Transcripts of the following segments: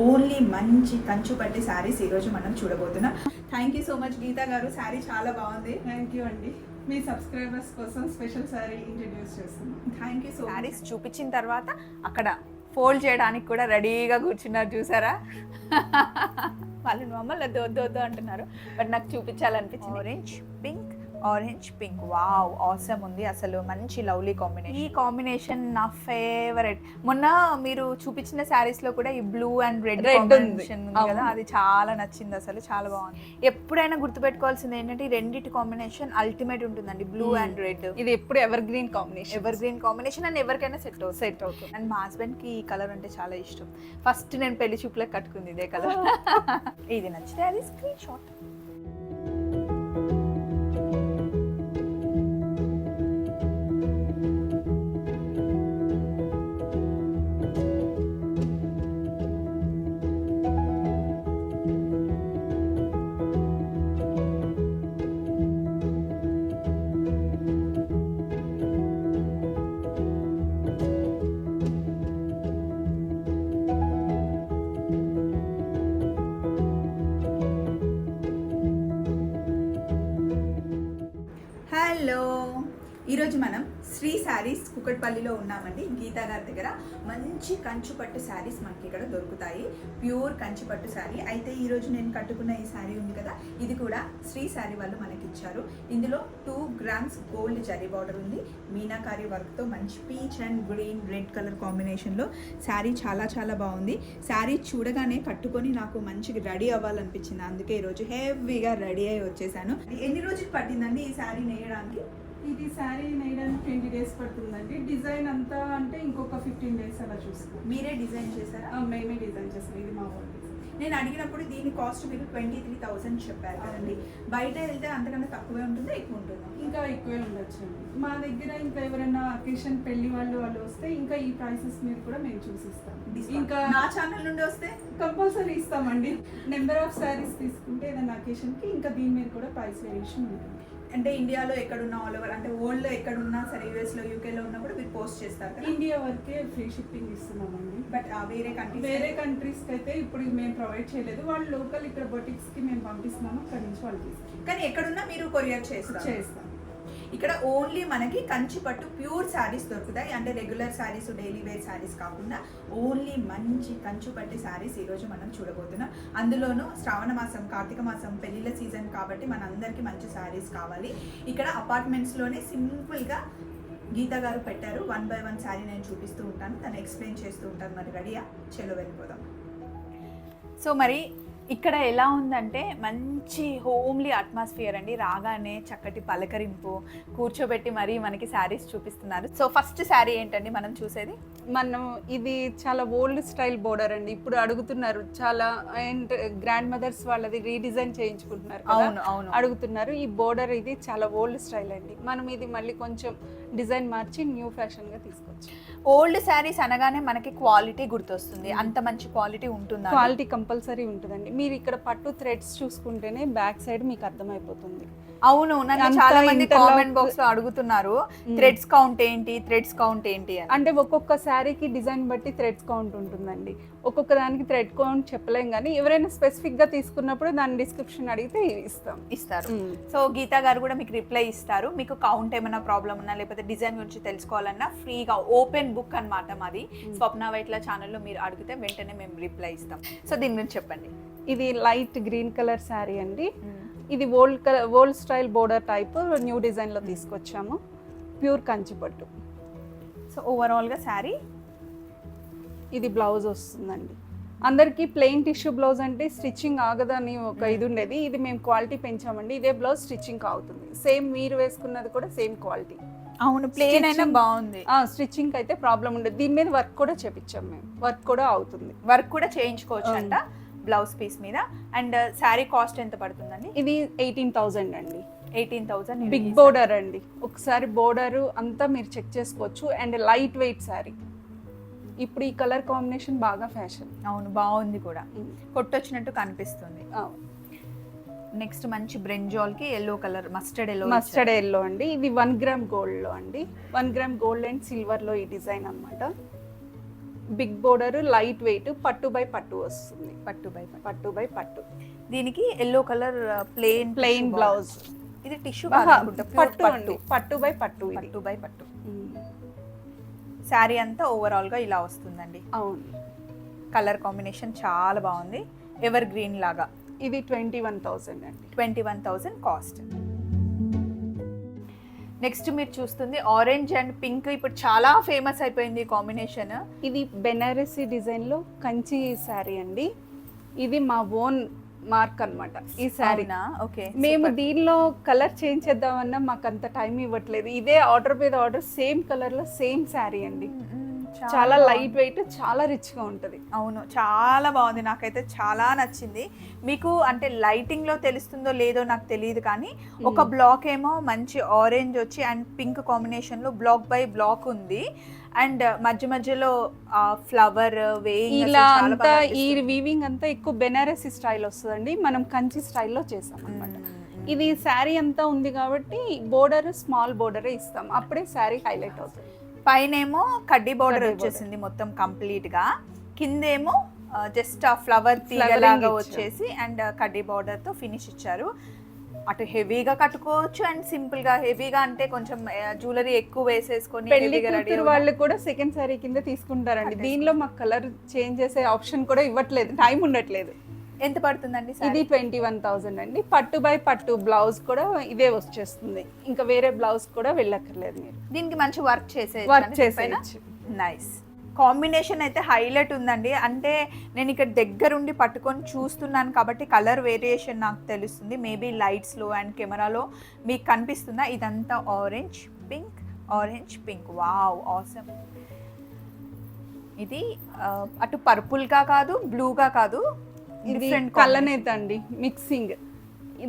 Only మంచి కంచు పట్టి శారీస్ ఈరోజు మనం చూడబోతున్నాం. Thank you so much Geetha గారు, శారీ చాలా బాగుంది. థ్యాంక్ యూ అండి. మీ సబ్స్క్రైబర్స్ కోసం స్పెషల్ శారీ ఇంట్రడ్యూస్ చేస్తున్నాం. Thank you so much. Sarees చూపించిన తర్వాత అక్కడ ఫోల్డ్ చేయడానికి కూడా రెడీగా కూర్చున్నారు చూసారా. వాళ్ళు మమ్మల్ని వద్దు అంటున్నారు, బట్ నాకు చూపించాలనిపించింది. ఆరెంజ్ పింక్ వావ్ ఆసమ్ ఉంది అసలు. మంచి లవ్లీ కాంబినేషన్. ఈ కాంబినేషన్ నా ఫేవరెట్. మొన్న మీరు చూపించిన శారీస్ లో కూడా ఈ బ్లూ అండ్ రెడ్ కాంబినేషన్ ఉంది కదా, అది చాలా నచ్చింది అసలు, చాలా బాగుంది. ఎప్పుడైనా గుర్తుపెట్టుకోవాల్సింది ఏంటంటే ఈ రెండిటి కాంబినేషన్ అల్టిమేట్ ఉంటుందండి, బ్లూ అండ్ రెడ్. ఇది ఎప్పుడు ఎవర్ గ్రీన్ కాంబినేషన్ అండ్ ఎవరికైనా సెట్ అవుతుంది. అండ్ మా హస్బెండ్ కి ఈ కలర్ అంటే చాలా ఇష్టం. ఫస్ట్ నేను పెళ్లి చూపులకు కట్టుకుంది ఇదే కలర్. ఇది నచ్చితే అది స్క్రీన్ షాట్. హలో, ఈరోజు మనం శ్రీ శారీస్ కుకట్పల్లిలో ఉన్నామండి. గీతా గారి దగ్గర మంచి కంచు పట్టు శారీస్ మనకి ఇక్కడ దొరుకుతాయి. ప్యూర్ కంచి పట్టు శారీ. అయితే ఈరోజు నేను కట్టుకున్న ఈ శారీ ఉంది కదా, ఇది కూడా శ్రీ శారీ వాళ్ళు మనకి ఇచ్చారు. ఇందులో 2 గ్రామ్స్ గోల్డ్ జరీ బార్డర్ ఉంది. మీనాకారి వర్క్తో మంచి peach and green red colour కాంబినేషన్లో శారీ చాలా చాలా బాగుంది. శారీ చూడగానే కట్టుకొని నాకు మంచిగా రెడీ అవ్వాలనిపించింది. అందుకే ఈరోజు హెవీగా రెడీ అయ్యి వచ్చేసాను. ఎన్ని రోజులు పట్టిందండి ఈ శారీ నేయడానికి? ఇది శారీ నేయడానికి 20 days పడుతుందండి. డిజైన్ అంతా అంటే ఇంకొక 15 days అలా చూసుకో. మీరే డిజైన్ చేశారా? మేమే డిజైన్ చేస్తాం. ఇది మా ఓన్ డిజైన్. నేను అడిగినప్పుడు దీని కాస్ట్ మీరు 23,000 చెప్పారు కదండి. బయట వెళ్తే అంతకన్నా తక్కువే ఉంటుందా, ఎక్కువ ఉంటుందా? ఇంకా ఎక్కువే ఉండొచ్చు అండి. మా దగ్గర ఇంకా ఎవరైనా అకేషన్ పెళ్లి వాళ్ళు వస్తే ఇంకా ఈ ప్రైసెస్ మీద కూడా మేము చూసిస్తాం. ఇంకా నా ఛానల్ నుండి వస్తే కంపల్సరీ ఇస్తామండి. నెంబర్ ఆఫ్ శారీస్ తీసుకుంటే ఏదైనా అకేషన్కి ఇంకా దీని మీద కూడా ప్రైస్ వేరియేషన్ ఉంటుంది. అంటే ఇండియాలో ఎక్కడున్నా ఆల్ ఓవర్, అంటే వరల్డ్లో ఎక్కడున్నా సరే, యూఎస్లో యూకేలో ఉన్నా కూడా మీరు పోస్ట్ చేస్తారు కదా? ఇండియా వరకే ఫ్రీ షిప్పింగ్ ఇస్తున్నామండి. బట్ వేరే కంట్రీస్కి అయితే ఇప్పుడు మేము ప్రొవైడ్ చేయలేదు. వాళ్ళు లోకల్ ఇక్కడ బొటిక్స్కి మేము పంపిస్తున్నాము, అక్కడి నుంచి వాళ్ళు తీసుకుంటాం. కానీ ఎక్కడున్నా మీరు కొరియర్ చేస్తాం. ఇక్కడ ఓన్లీ మనకి కంచి పట్టు ప్యూర్ శారీస్ దొరుకుతాయి. అంటే regular sarees, daily wear sarees కాకుండా ఓన్లీ మంచి కంచు పట్టి శారీస్ ఈరోజు మనం చూడబోతున్నాం. అందులోనూ శ్రావణ మాసం, కార్తీక మాసం, పెళ్లిళ్ళ సీజన్ కాబట్టి మనందరికీ మంచి శారీస్ కావాలి. ఇక్కడ అపార్ట్మెంట్స్లోనే సింపుల్గా గీతా గారు పెట్టారు. 1 by 1 శారీ నేను చూపిస్తూ ఉంటాను, తను ఎక్స్ప్లెయిన్ చేస్తూ ఉంటాను. మరి రెడీయా? చలో వెళ్ళిపోదాం. సో మరి ఇక్కడ ఎలా ఉందంటే మంచి హోమ్లీ అట్మాస్ఫియర్ అండి. రాగానే చక్కటి పలకరింపు, కూర్చోబెట్టి మరీ మనకి శారీస్ చూపిస్తున్నారు. సో ఫస్ట్ శారీ ఏంటండి మనం చూసేది? మనం ఇది చాలా ఓల్డ్ స్టైల్ బోర్డర్ అండి. ఇప్పుడు అడుగుతున్నారు చాలా, అండ్ గ్రాండ్ మదర్స్ వాళ్ళది రీడిజైన్ చేయించుకుంటున్నారు. అవును అడుగుతున్నారు. ఈ బోర్డర్ ఇది చాలా ఓల్డ్ స్టైల్ అండి. మనం ఇది మళ్ళీ కొంచెం డిజైన్ మార్చి న్యూ ఫ్యాషన్ గా తీసుకొచ్చి. ఓల్డ్ శారీస్ అనగానే మనకి క్వాలిటీ గుర్తొస్తుంది. అంత మంచి క్వాలిటీ ఉంటుందా? క్వాలిటీ కంపల్సరీ ఉంటుందండి. మీరు ఇక్కడ పట్టు థ్రెడ్స్ చూసుకుంటేనే బ్యాక్ సైడ్ మీకు అర్థమైపోతుంది. అవును, నన్ను చాలా మంది కామెంట్ బాక్స్ లో అడుగుతున్నారు థ్రెడ్స్ కౌంట్ ఏంటి అని. అంటే ఒక్కొక్క శారీకి డిజైన్ బట్టి థ్రెడ్స్ కౌంట్ ఉంటుందండి. ఒక్కొక్క దానికి థ్రెడ్ కౌంట్ చెప్పలేం, కానీ ఎవరైనా స్పెసిఫిక్ గా తీసుకున్నప్పుడు దాని డిస్క్రిప్షన్ అడిగితే ఇస్తారు. సో గీతా గారు కూడా మీకు రిప్లై ఇస్తారు. మీకు కౌంట్ ఏమైనా ప్రాబ్లం ఉన్నా, లేకపోతే డిజైన్ గురించి తెలుసుకోవాలన్నా ఫ్రీగా ఓపెన్ బుక్ అన్నమాట మాది. స్వప్న వైట్ల ఛానల్లో మీరు అడిగితే వెంటనే మేము రిప్లై ఇస్తాం. సో దీని గురించి చెప్పండి. ఇది లైట్ గ్రీన్ కలర్ శారీ అండి. ఇది old style border type new design లో తీసుకొచ్చాము. ప్యూర్ కంచి పట్టు. సో ఓవరాల్ గా శారీ ఇది బ్లౌజ్ వస్తుందండి. అందరికి ప్లెయిన్ టిష్యూ బ్లౌజ్ అంటే స్టిచ్చింగ్ ఆగదని ఒక ఇది ఉండేది. ఇది మేము క్వాలిటీ పెంచామండి. ఇదే బ్లౌజ్ స్టిచ్చింగ్ అవుతుంది. సేమ్ మీరు వేసుకున్నది కూడా సేమ్ క్వాలిటీ. అవును, ప్లెయిన్ అయినా బాగుంది. స్టిచ్చింగ్ అయితే ప్రాబ్లం ఉండదు. దీని మీద వర్క్ కూడా చేపించాం మేము. వర్క్ కూడా అవుతుంది. వర్క్ కూడా చేయించుకోవచ్చు అంట బ్లౌజ్ పీస్ మీద. అండ్ శారీ కాస్ట్ ఎంత పడుతుందండి? ఇది 18,000 అండి. 18,000. బిగ్ బోర్డర్ అండి. ఒకసారి బోర్డర్ అంతా మీరు చెక్ చేసుకోవచ్చు. And light weight sari. ఇప్పుడు ఈ కలర్ కాంబినేషన్ బాగా ఫ్యాషన్. అవును, బాగుంది కూడా, కొట్టొచ్చినట్టు కనిపిస్తుంది. నెక్స్ట్ మంచి బ్రింజాల్ కి ఎల్లో కలర్, మస్టర్డ్ ఎల్లో అండి. ఇది 1 గ్రామ్ గోల్డ్ లో అండి. 1 గ్రామ్ గోల్డ్ అండ్ సిల్వర్ లో ఈ డిజైన్ అన్నమాట. బిగ్ బోర్డర్, లైట్ వెయిట్, పట్టు బై పట్టు వస్తుంది. పట్టు బై పట్టు బై పట్టు. దీనికి ఎల్లో కలర్ ప్లెయిన్ బ్లౌజ్. ఇది టిష్యూ పట్టు అండి, పట్టు బై పట్టు. ఇది పట్టు బై పట్టు. శారీ అంతా ఓవరాల్ గా ఇలా వస్తుందండి. అవును. కలర్ కాంబినేషన్ చాలా బాగుంది, ఎవర్ గ్రీన్ లాగా. ఇది 21,000 అండి. 21,000 కాస్ట్. నెక్స్ట్ మీరు చూస్తుంది ఆరెంజ్ అండ్ పింక్. ఇప్పుడు చాలా ఫేమస్ అయిపోయింది ఈ కాంబినేషన్. ఇది బెనారసీ డిజైన్ లో కంచి శారీ అండి. ఇది మా ఓన్ మార్క్ అన్నమాట ఈ శారీ. ఓకే, మేము దీనిలో కలర్ చేంజ్ చేద్దామన్నా మాకు అంత టైం ఇవ్వట్లేదు. ఇదే ఆర్డర్ మీద ఆర్డర్, సేమ్ కలర్ లో సేమ్ శారీ అండి. చాలా లైట్ వెయిట్, చాలా రిచ్ గా ఉంటది. అవును, చాలా బాగుంది, నాకైతే చాలా నచ్చింది. మీకు అంటే లైటింగ్ లో తెలుస్తుందో లేదో నాకు తెలియదు, కానీ ఒక బ్లాక్ ఏమో మంచి ఆరెంజ్ వచ్చి అండ్ పింక్ కాంబినేషన్ లో బ్లాక్ బై బ్లాక్ ఉంది. అండ్ మధ్య మధ్యలో ఫ్లవర్ ఇలా అంతా ఈ వీవింగ్ అంతా ఎక్కువ బెనారసీ స్టైల్ వస్తుందండి. మనం కంచి స్టైల్లో చేసాం అన్నమాట. ఇది శారీ అంతా ఉంది కాబట్టి బోర్డర్ స్మాల్ బోర్డరే ఇస్తాం, అప్పుడే శారీ హైలైట్ అవుతుంది. పైన ఏమో కడ్డీ బోర్డర్ వచ్చేసింది మొత్తం కంప్లీట్ గా, కిందేమో జస్ట్ ఆ ఫ్లవర్ తీగలాగా వచ్చేసి అండ్ కడ్డీ బోర్డర్ తో ఫినిష్ ఇచ్చారు. అటు హెవీగా కట్టుకోవచ్చు అండ్ సింపుల్ గా. హెవీగా అంటే కొంచెం జ్యువెలరీ ఎక్కువ వేసేసుకొని పెళ్లి కూతురు వాళ్ళు కూడా సెకండ్ శారీ కింద తీసుకుంటారండి. దీనిలో మాకు కలర్ చేంజ్ చేసే ఆప్షన్ కూడా ఇవ్వట్లేదు, టైం ఉండట్లేదు. ఎంత పడుతుందండి? ఇది 21,000 అండి. పట్టు బై పట్టు బ్లౌజ్ కూడా ఇదే వచ్చేస్తుంది, ఇంకా వేరే బ్లౌజ్ కూడా వెళ్ళక్కర్లేదు. మీరు దీనికి మంచి వర్క్ చేసేయచ్చు. నైస్ కాంబినేషన్ అయితే హైలైట్ ఉందండి. అంటే నేను ఇక్కడ దగ్గరుండి పట్టుకొని చూస్తున్నాను కాబట్టి కలర్ వేరియేషన్ నాకు తెలుస్తుంది. మేబీ లైట్స్లో అండ్ కెమెరాలో మీకు కనిపిస్తుందా? ఇదంతా ఆరెంజ్ పింక్. Wow, awesome. ఇది అటు పర్పుల్గా కాదు, బ్లూగా కాదు, ఇది కలనేత అండి, మిక్సింగ్.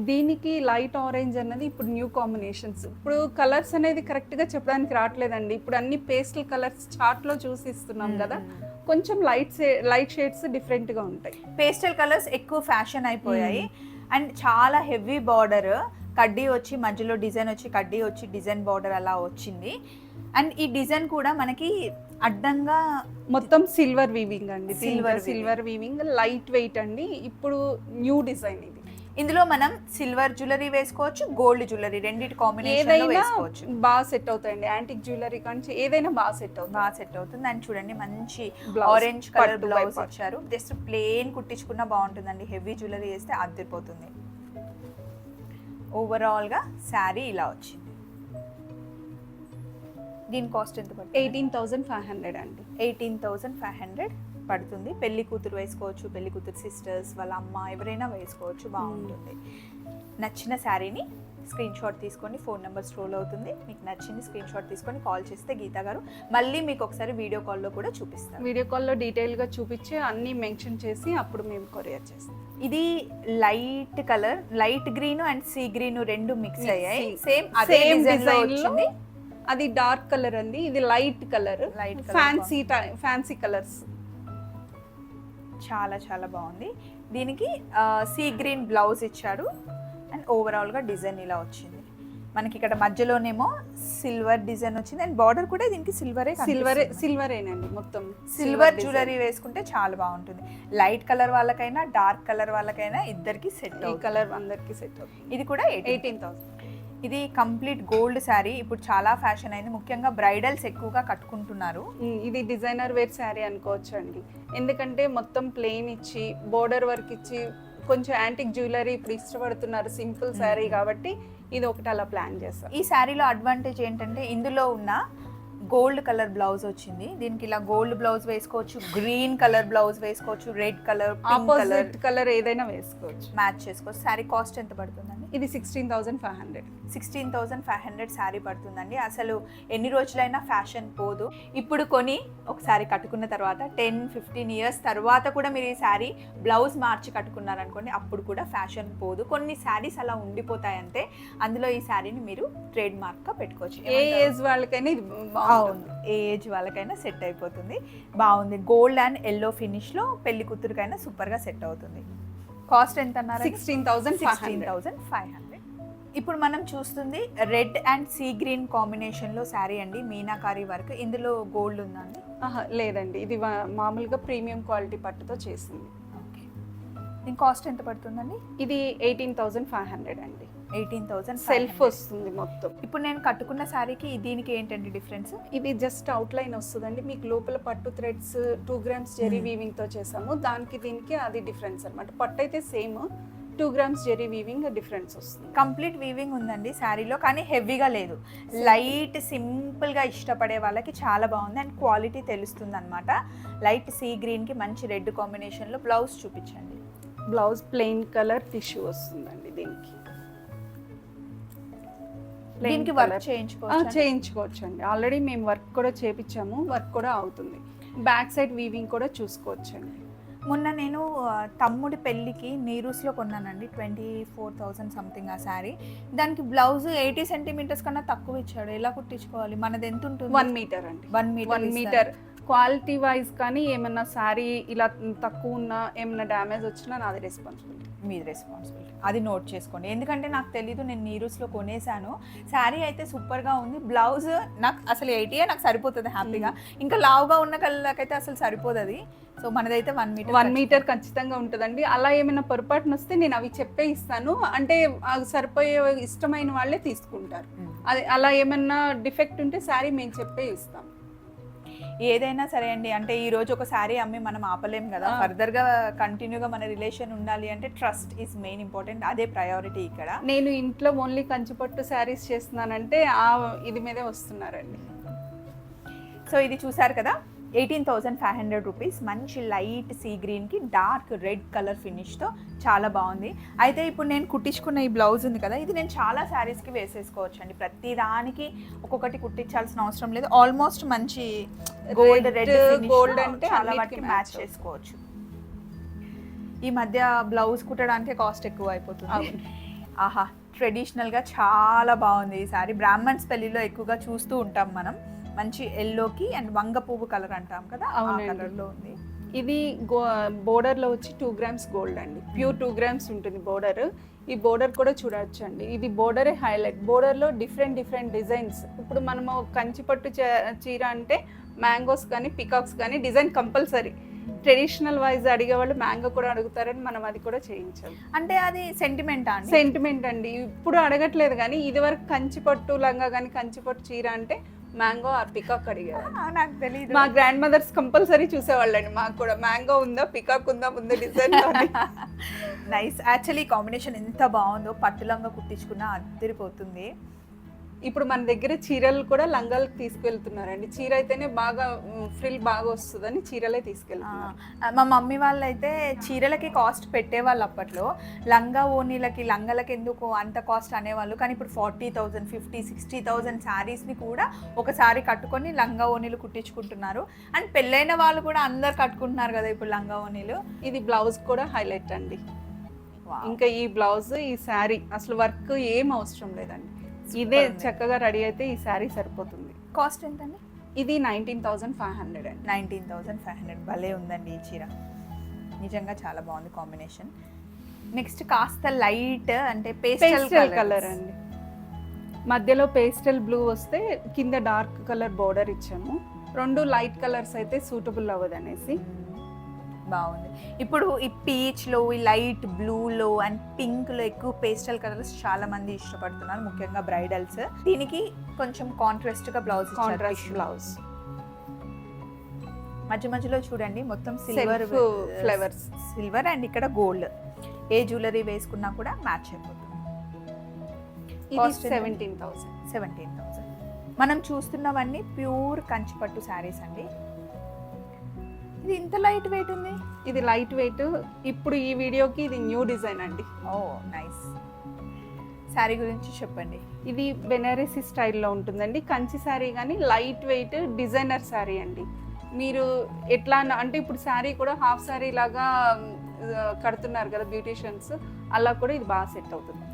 దీనికి లైట్ ఆరెంజ్ అన్నది ఇప్పుడు న్యూ కాంబినేషన్స్. ఇప్పుడు కలర్స్ అనేది కరెక్ట్ గా చెప్పడానికి రావట్లేదండి. ఇప్పుడు అన్ని పేస్టల్ కలర్స్ చార్ట్ లో చూసిస్తున్నాం కదా, కొంచెం లైట్ షేడ్స్ డిఫరెంట్ గా ఉంటాయి. పేస్టల్ కలర్స్ ఎక్కువ ఫ్యాషన్ అయిపోయాయి. అండ్ చాలా హెవీ బార్డర్, కడ్డీ వచ్చి మధ్యలో డిజైన్ వచ్చి కడ్డీ వచ్చి డిజైన్ బార్డర్ అలా వచ్చింది. అండ్ ఈ డిజైన్ కూడా మనకి అడ్డంగా మొత్తం సిల్వర్ వీవింగ్ అండి. సిల్వర్ వీవింగ్, లైట్ వెయిట్ అండి. ఇప్పుడు న్యూ డిజైన్ ఇది. ఇందులో మనం సిల్వర్ జ్యువెలరీ వేసుకోవచ్చు, గోల్డ్ జ్యువెలరీ, రెండిటి కాంబినేషన్ లో వేసుకోవచ్చు. బాగా సెట్ అవుతాయండి. యాంటిక్ జ్యువెలరీ కానీ ఏదైనా బాగా సెట్ అవుతుంది. అండ్ చూడండి మంచి ఆరెంజ్ కలర్ బ్లౌజ్ వచ్చారు. జస్ట్ ప్లెయిన్ కుట్టించుకున్నా బాగుంటుందండి. హెవీ జ్యువెలరీ వేస్తే అదిరిపోతుంది. ఓవరాల్ గా శారీ ఇలా వచ్చింది. దీని కాస్ట్ ఎంత పడుతుంది? 18,500 అండి. 18,500 పడుతుంది. పెళ్లి కూతురు వేసుకోవచ్చు, పెళ్లి కూతురు సిస్టర్స్, వాళ్ళ అమ్మ, ఎవరైనా వేసుకోవచ్చు, బాగుంటుంది. నచ్చిన శారీని స్క్రీన్ షాట్ తీసుకొని, ఫోన్ నెంబర్ స్క్రోల్ అవుతుంది, మీకు నచ్చింది స్క్రీన్ షాట్ తీసుకొని కాల్ చేస్తే గీతా గారు మళ్ళీ మీకు ఒకసారి వీడియో కాల్లో కూడా చూపిస్తారు. వీడియో కాల్లో డీటెయిల్గా చూపించి అన్నీ మెన్షన్ చేసి అప్పుడు మేము కొరియర్ చేస్తాం. ఇది light colour, light green and sea green రెండు మిక్స్ అయ్యాయి. సేమ్ అదే డిజైన్ లో వచ్చింది. అది డార్క్ కలర్ అండి, ఇది లైట్ కలర్. ఫ్యాన్సీ కలర్స్ చాలా చాలా బాగుంది. దీనికి సీ గ్రీన్ బ్లౌజ్ ఇచ్చాడు అండ్ ఓవరాల్గా డిజైన్ ఇలా వచ్చింది. మనకి ఇక్కడ మధ్యలోనేమో సిల్వర్ డిజైన్ వచ్చింది అండ్ బార్డర్ కూడా దీనికి సిల్వరేనండి. మొత్తం సిల్వర్ జ్యువెలరీ వేసుకుంటే చాలా బాగుంటుంది. లైట్ కలర్ వాళ్ళకైనా డార్క్ కలర్ వాళ్ళకైనా ఇద్దరికి సెట్. ఈ కలర్ అందరికి సెట్ అవుతుంది. ఇది కూడా 18,000. ఇది కంప్లీట్ గోల్డ్ శారీ. ఇప్పుడు చాలా ఫ్యాషన్ అయింది, ముఖ్యంగా బ్రైడల్స్ ఎక్కువగా కట్టుకుంటున్నారు. ఇది డిజైనర్ వేర్ శారీ అనుకోవచ్చు అండి. ఎందుకంటే మొత్తం ప్లెయిన్ ఇచ్చి బోర్డర్ వర్క్ ఇచ్చి కొంచెం యాంటిక్ జ్యువెలరీ ఇప్పుడు ఇష్టపడుతున్నారు, సింపుల్ శారీ కాబట్టి ఇది ఒకటి అలా ప్లాన్ చేస్తాం. ఈ శారీలో అడ్వాంటేజ్ ఏంటంటే ఇందులో ఉన్న గోల్డ్ కలర్ బ్లౌజ్ వచ్చింది. దీనికి ఇలా గోల్డ్ బ్లౌజ్ వేసుకోవచ్చు, గ్రీన్ కలర్ బ్లౌజ్ వేసుకోవచ్చు, రెడ్ కలర్, ఆపోజిట్ కలర్ ఏదైనా వేసుకోవచ్చు, మ్యాచ్ చేసుకోవచ్చు. శారీ కాస్ట్ ఎంత పడుతుందండి? ఇది 16,500. 16,500 శారీ పడుతుందండి. అసలు ఎన్ని రోజులైనా ఫ్యాషన్ పోదు. ఇప్పుడు కొని ఒకసారి కట్టుకున్న తర్వాత 10-15 ఇయర్స్ తర్వాత కూడా మీరు ఈ శారీ బ్లౌజ్ మార్చి కట్టుకున్నారనుకోండి, అప్పుడు కూడా ఫ్యాషన్ పోదు. కొన్ని శారీస్ అలా ఉండిపోతాయంటే అందులో ఈ శారీని మీరు ట్రేడ్ మార్క్గా పెట్టుకోవచ్చు. ఏ ఏజ్ వాళ్ళకైనా ఇది బాగుంది, ఏ ఏజ్ వాళ్ళకైనా సెట్ అయిపోతుంది. బాగుంది. గోల్డ్ అండ్ ఎల్లో ఫినిష్లో పెళ్లి కూతురికైనా సూపర్గా సెట్ అవుతుంది. కాస్ట్ ఎంత అన్నారు? 16,500. ఇప్పుడు మనం చూస్తుంది రెడ్ అండ్ సీ గ్రీన్ కాంబినేషన్లో శారీ అండి, మీనాకారి వర్క్. ఇందులో గోల్డ్ ఉందండి? లేదండి, ఇది మామూలుగా ప్రీమియం క్వాలిటీ పట్టుతో చేసింది. ఓకే, దీని కాస్ట్ ఎంత పడుతుందండి? ఇది 18,500 అండి. 18,000 సెల్ఫ్ వస్తుంది మొత్తం. ఇప్పుడు నేను కట్టుకున్న శారీకి దీనికి ఏంటండి డిఫరెన్స్? ఇది జస్ట్ అవుట్ లైన్ వస్తుందండి, మీకు లోపల పట్టు థ్రెడ్స్ 2 grams జెరీ వీవింగ్ తో చేసాము. దానికి దీనికి అది డిఫరెన్స్ అన్నమాట. పట్టు అయితే same, 2 grams zari weaving difference వస్తుంది. కంప్లీట్ వీవింగ్ ఉందండి శారీలో, కానీ హెవీగా లేదు. లైట్ సింపుల్గా ఇష్టపడే వాళ్ళకి చాలా బాగుంది అండ్ క్వాలిటీ తెలుస్తుంది అనమాట. లైట్ సీ గ్రీన్కి మంచి రెడ్ కాంబినేషన్లో బ్లౌజ్ చూపించండి. బ్లౌజ్ ప్లెయిన్ కలర్ టిష్యూ వస్తుందండి. దీనికి వర్క్ చేయించుకోవచ్చు అండి. ఆల్రెడీ మేము వర్క్ కూడా చేపించాము, వర్క్ కూడా అవుతుంది. బ్యాక్ సైడ్ వీవింగ్ కూడా చూసుకోవచ్చు అండి. మొన్న నేను తమ్ముడి పెళ్ళికి నీరూస్లో కొన్నానండి, 24,000 సంథింగ్ ఆ శారీ. దానికి బ్లౌజ్ 80 centimeters కన్నా తక్కువ ఇచ్చాడు. ఎలా కుట్టించుకోవాలి? మనది ఎంత ఉంటుంది? 1 meter అండి. 1 meter. క్వాలిటీ వైజ్ కానీ ఏమన్నా శారీ ఇలా తక్కువ ఉన్నా, ఏమన్నా డ్యామేజ్ వచ్చినా నాది రెస్పాన్సిబిలిటీ. మీది రెస్పాన్సిబిలిటీ. అది నోట్ చేసుకోండి, ఎందుకంటే నాకు తెలీదు. నేను నీరూస్లో కొనేసాను. శారీ అయితే సూపర్గా ఉంది. బ్లౌజ్ నాకు అసలు 80 నాకు సరిపోతుంది హ్యాపీగా. ఇంకా లావుగా ఉన్న కళ్ళకైతే అసలు సరిపోదు అది. సో మనదైతే 1 meter ఖచ్చితంగా ఉంటుందండి. అలా ఏమైనా పొరపాటున వస్తే నేను అవి చెప్పే ఇస్తాను, అంటే సరిపోయే ఇష్టమైన వాళ్ళే తీసుకుంటారు. అది అలా ఏమన్నా డిఫెక్ట్ ఉంటే శారీ మేము చెప్పే ఇస్తాం. ఏదైనా సరే అండి, అంటే ఈ రోజు ఒక శారీ అమ్మి మనం ఆపలేం కదా. ఫర్దర్గా కంటిన్యూగా మన రిలేషన్ ఉండాలి అంటే ట్రస్ట్ ఈజ్ మెయిన్ ఇంపార్టెంట్. అదే ప్రయారిటీ ఇక్కడ. నేను ఇంట్లో ఓన్లీ కంచిపట్టు శారీస్ చేస్తున్నానంటే ఇది మీదే వస్తున్నారండి. సో ఇది చూసారు కదా, 18,500 రూపీస్. మంచి లైట్ సీ గ్రీన్కి డార్క్ రెడ్ కలర్ ఫినిష్తో చాలా బాగుంది. అయితే ఇప్పుడు నేను కుట్టించుకున్న ఈ బ్లౌజ్ ఉంది కదా, ఇది నేను చాలా శారీస్కి వేసేసుకోవచ్చు అండి. ప్రతి దానికి ఒక్కొక్కటి కుట్టించాల్సిన అవసరం లేదు. ఆల్మోస్ట్ మంచి గోల్డ్ రెడ్ గోల్డ్ అంటే చాలా వాటికి మ్యాచ్ చేసుకోవచ్చు. ఈ మధ్య బ్లౌజ్ కుట్టడానికే కాస్ట్ ఎక్కువ అయిపోతుంది. ఆహా, ట్రెడిషనల్గా చాలా బాగుంది ఈ శారీ. బ్రాహ్మణ్స్ పెళ్లిలో ఎక్కువగా చూస్తూ ఉంటాం మనం. మంచి ఎల్లోకి అండ్ వంగ పువ్వు కలర్ అంటాం కదా, ఆ కలర్లో ఉంది. ఇది బోర్డర్లో వచ్చి 2 grams గోల్డ్ అండి. ప్యూర్ 2 grams ఉంటుంది బోర్డర్. ఈ బోర్డర్ కూడా చూడవచ్చు అండి. ఇది బోర్డరే హైలైట్. బోర్డర్లో డిఫరెంట్ డిజైన్స్. ఇప్పుడు మనము కంచిపట్టు చీర అంటే మ్యాంగోస్ కానీ పికాక్స్ కానీ డిజైన్ కంపల్సరీ. ట్రెడిషనల్ వైజ్ అడిగే వాళ్ళు మ్యాంగో కూడా అడుగుతారని మనం అది కూడా చేయించాం. అంటే అది సెంటిమెంట్ అండి. ఇప్పుడు అడగట్లేదు, కానీ ఇది వరకు కంచిపట్టు లంగా కానీ కంచిపట్టు చీర అంటే మ్యాంగో ఆర్ పికాక్ అడిగారు. నాకు తెలియదు. మా గ్రాండ్ మదర్స్ కంపల్సరీ చూసేవాళ్ళండి. మాకు కూడా మ్యాంగో ఉందా పికాక్ ఉందా ముందు డిజైన్. నైస్. యాక్చువల్లీ కాంబినేషన్ ఎంత బాగుందో. పట్టు లంగా కుట్టించుకున్నా అదిరిపోతుంది. ఇప్పుడు మన దగ్గర చీరలు కూడా లంగాలకు తీసుకెళ్తున్నారండి. చీర అయితేనే బాగా ఫ్రిల్ బాగా వస్తుందని చీరలే తీసుకెళ్తున్నారు. మా మమ్మీ వాళ్ళు అయితే చీరలకి కాస్ట్ పెట్టేవాళ్ళు అప్పట్లో. లంగా ఓనీలకి లంగలకి ఎందుకు అంత కాస్ట్ అనేవాళ్ళు. కానీ ఇప్పుడు 40,000 50,000 60,000 శారీస్ని కూడా ఒకసారి కట్టుకొని లంగా ఓనీలు కుట్టించుకుంటున్నారు. అండ్ పెళ్ళైన వాళ్ళు కూడా అందరు కట్టుకుంటున్నారు కదా ఇప్పుడు లంగా ఓనీలు. ఇది బ్లౌజ్ కూడా హైలైట్ అండి. ఇంకా ఈ బ్లౌజ్ ఈ శారీ అసలు వర్క్ ఏం అవసరం లేదండి. ఇదే చక్కగా రెడీ అయితే ఈ శారీ సరిపోతుంది. కాస్ట్ ఎంతండి? ఇది 19,500 అండి. 19,500. భలే ఉందండి ఈ చీర, నిజంగా చాలా బాగుంది కాంబినేషన్. నెక్స్ట్ కాస్త లైట్ అంటే పేస్టల్ కలర్ అండి. మధ్యలో పేస్టల్ బ్లూ వస్తే కింద డార్క్ కలర్ బోర్డర్ ఇచ్చాము. 2 లైట్ కలర్స్ అయితే సూటబుల్ అవ్వదు అనేసి బాగుంది. ఇప్పుడు ఈ పీచ్లో, ఈ లైట్ బ్లూలో అండ్ పింక్లో ఎక్కువ పేస్టల్ కలర్స్ చాలా మంది ఇష్టపడుతున్నారు, ముఖ్యంగా బ్రైడల్స్. దీనికి కొంచెం కాంట్రాస్ట్గా బ్లౌజ్. మధ్య మధ్యలో చూడండి మొత్తం సిల్వర్ ఫ్లవర్స్, సిల్వర్ అండ్ ఇక్కడ గోల్డ్. ఏ జ్యువెలరీ వేసుకున్నా కూడా మ్యాచ్ అయిపోతుంది. 17,000. మనం చూస్తున్నవన్నీ ప్యూర్ కంచిపట్టు శారీస్ అండి. ఇది ఇంత లైట్ వెయిట్ ఉంది. ఇది లైట్ వెయిట్. ఇప్పుడు ఈ వీడియోకి ఇది న్యూ డిజైన్ అండి. ఓ నైస్. శారీ గురించి చెప్పండి. ఇది బెనారసీ స్టైల్లో ఉంటుందండి. కంచి శారీ కానీ లైట్ వెయిట్ డిజైనర్ శారీ అండి. మీరు ఎట్లా అంటే ఇప్పుడు శారీ కూడా హాఫ్ శారీ లాగా కడుతున్నారు కదా బ్యూటీషియన్స్, అలా కూడా ఇది బాగా సెట్ అవుతుంది.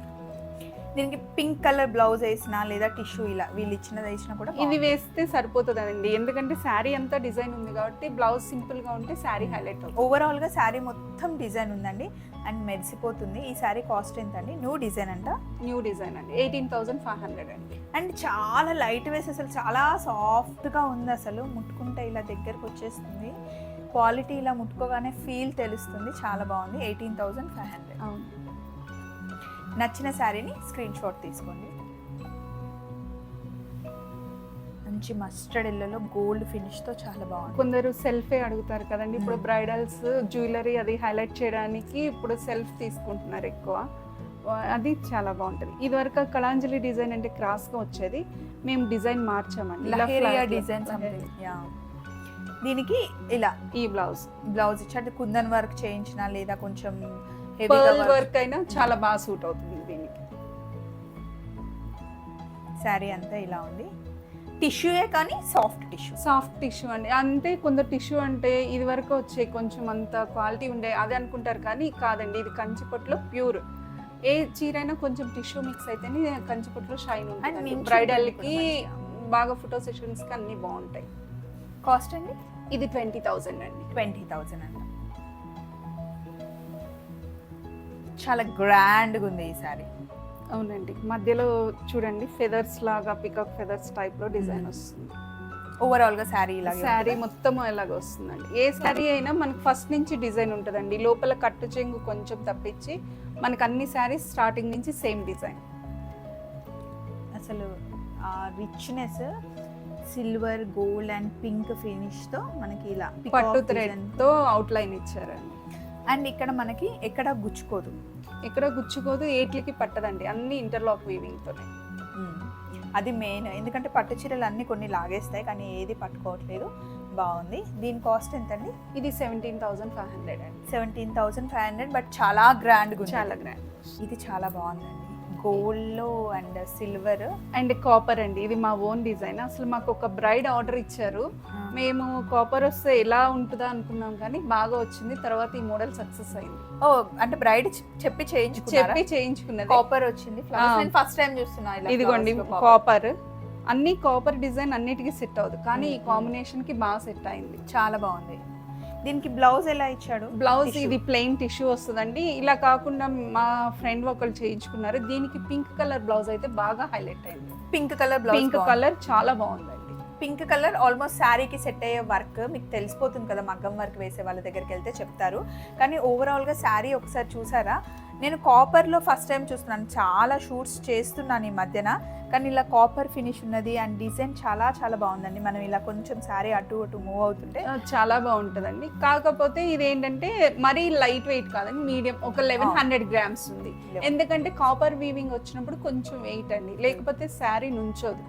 దీనికి పింక్ కలర్ బ్లౌజ్ వేసినా లేదా టిష్యూ ఇలా వీళ్ళు ఇచ్చినది వేసినా కూడా ఇది వేస్తే సరిపోతుందండి. ఎందుకంటే శారీ అంతా డిజైన్ ఉంది కాబట్టి బ్లౌజ్ సింపుల్ గా ఉంటే శారీ హైలైట్ అవుతుంది. ఓవరాల్ గా శారీ మొత్తం మొత్తం డిజైన్ ఉందండి అండ్ మెరిసిపోతుంది. ఈ శారీ కాస్ట్ ఎంత అండి? న్యూ డిజైన్ అంట. న్యూ డిజైన్ అండి 18,500 అండి. అండ్ చాలా లైట్ వేస్, అసలు చాలా సాఫ్ట్గా ఉంది. అసలు ముట్టుకుంటే ఇలా దగ్గరకు వచ్చేస్తుంది. క్వాలిటీ ఇలా ముట్టుకోగానే ఫీల్ తెలుస్తుంది. చాలా బాగుంది. 18,500. అవును. నచ్చిన శారీని స్క్రీన్ షాట్ తీసుకోండి. మంచి మస్టర్డ్ ఎల్లోలో గోల్డ్ ఫినిష్తో చాలా బాగుంది. కొందరు సెల్ఫే అడుగుతారు కదండి. ఇప్పుడు బ్రైడల్స్ జ్యువెలరీ అది హైలైట్ చేయడానికి ఇప్పుడు సెల్ఫ్ తీసుకుంటున్నారు ఎక్కువ. అది చాలా బాగుంటుంది. ఇదివరకు కళాంజలి డిజైన్ అంటే క్రాస్గా వచ్చేది, మేము డిజైన్ మార్చామండి. Leheriya design something. దీనికి ఇలా ఈ బ్లౌజ్ ఇచ్చాడు. కుందన్ వర్క్ చేయించిన లేదా కొంచెం పర్ల్ వర్క్ అయినా చాలా బాగా సూట్ అవుతుంది దీనికి. శారీ అంతా ఇలా ఉంది. టిష్యూయే కానీ సాఫ్ట్ టిష్యూ అండి. అంటే కొందరు టిష్యూ అంటే ఇది వరకు వచ్చే కొంచెం అంత క్వాలిటీ ఉండే అది అనుకుంటారు, కానీ కాదండి. ఇది కంచిపట్టులో ప్యూర్. ఏ చీర అయినా కొంచెం టిష్యూ మిక్స్ అయితేనే కంచిపట్టులో షైన్ ఉంటుంది. బ్రైడల్కి బాగా ఫోటో సెషన్స్కి అన్నీ బాగుంటాయి. కాస్ట్ అండి? ఇది 20,000 అండి. 20,000 అండి. చాలా గ్రాండ్గా ఉంది ఈ శారీ. అవునండి. మధ్యలో చూడండి ఫెదర్స్ లాగా పికాక్ ఫెదర్స్ టైప్లో డిజైన్ వస్తుంది. ఓవరాల్గా శారీ మొత్తం ఇలాగ వస్తుందండి. ఏ శారీ అయినా మనకు ఫస్ట్ నుంచి డిజైన్ ఉంటుందండి. లోపల కట్టు చెంగు కొంచెం తప్పించి మనకు అన్ని శారీస్ స్టార్టింగ్ నుంచి సేమ్ డిజైన్. అసలు ఆ richness silver, gold and pink ఫినిష్తో మనకి ఇలా పట్టు థ్రెడ్తో అవుట్లైన్ ఇచ్చారండి. అండ్ ఇక్కడ మనకి ఎక్కడ గుచ్చుకోదు, ఏట్లకి పట్టదండి. అన్ని ఇంటర్లాక్ వీవింగ్తోనే. అది మెయిన్. ఎందుకంటే పట్టు చీరలు అన్నీ కొన్ని లాగేస్తాయి కానీ ఏది పట్టుకోవట్లేదు. బాగుంది. దీని కాస్ట్ ఎంత అండి? ఇది 17,500 అండి. 17,500. బట్ చాలా గ్రాండ్. ఇది చాలా బాగుందండి. గోల్డ్లో అండ్ సిల్వర్ అండ్ కాపర్ అండి. ఇది మా ఓన్ డిజైన్. అసలు మాకు ఒక బ్రైడ్ ఆర్డర్ ఇచ్చారు. మేము కాపర్ వస్తే ఎలా ఉంటుందా అనుకున్నాం, కానీ బాగా వచ్చింది. తర్వాత ఈ మోడల్ సక్సెస్ అయింది. ఓ అంటే బ్రైడ్ చెప్పి చేయించుకున్నది. కాపర్ వచ్చింది. ఫస్ట్ టైం చూస్తున్నా. ఇదిగోండి కాపర్. అన్ని కాపర్ డిజైన్ అన్నిటికీ సెట్ అవ్వదు, కానీ ఈ కాంబినేషన్ కి బాగా సెట్ అయింది. చాలా బాగుంది. దీనికి బ్లౌజ్ ఎలా ఇచ్చాడు? బ్లౌజ్ ఇది ప్లెయిన్ టిష్యూ వస్తుందండి. ఇలా కాకుండా మా ఫ్రెండ్ ఒకళ్ళు చేయించుకున్నారు. దీనికి పింక్ కలర్ బ్లౌజ్ అయితే బాగా హైలైట్ అయింది. పింక్ కలర్ చాలా బాగుందండి. పింక్ కలర్ ఆల్మోస్ట్ శారీకి సెట్ అయ్యే వర్క్ మీకు తెలిసిపోతుంది కదా. మగ్గం వర్క్ వేసే వాళ్ళ దగ్గరికి వెళ్తే చెప్తారు. కానీ ఓవరాల్గా శారీ ఒకసారి చూసారా? నేను కాపర్లో ఫస్ట్ టైం చూస్తున్నాను. చాలా షూట్స్ చేస్తున్నాను ఈ మధ్యన, కానీ ఇలా కాపర్ ఫినిష్ ఉన్నది అండ్ డిజైన్ చాలా చాలా బాగుందండి. మనం ఇలా కొంచెం శారీ అటు మూవ్ అవుతుంటే చాలా బాగుంటుందండి. కాకపోతే ఇది ఏంటంటే మరీ లైట్ వెయిట్ కాదండి, మీడియం. ఒక 1100 grams ఉంది. ఎందుకంటే కాపర్ వీవింగ్ వచ్చినప్పుడు కొంచెం వెయిట్ అండి, లేకపోతే శారీ నుంచోదు.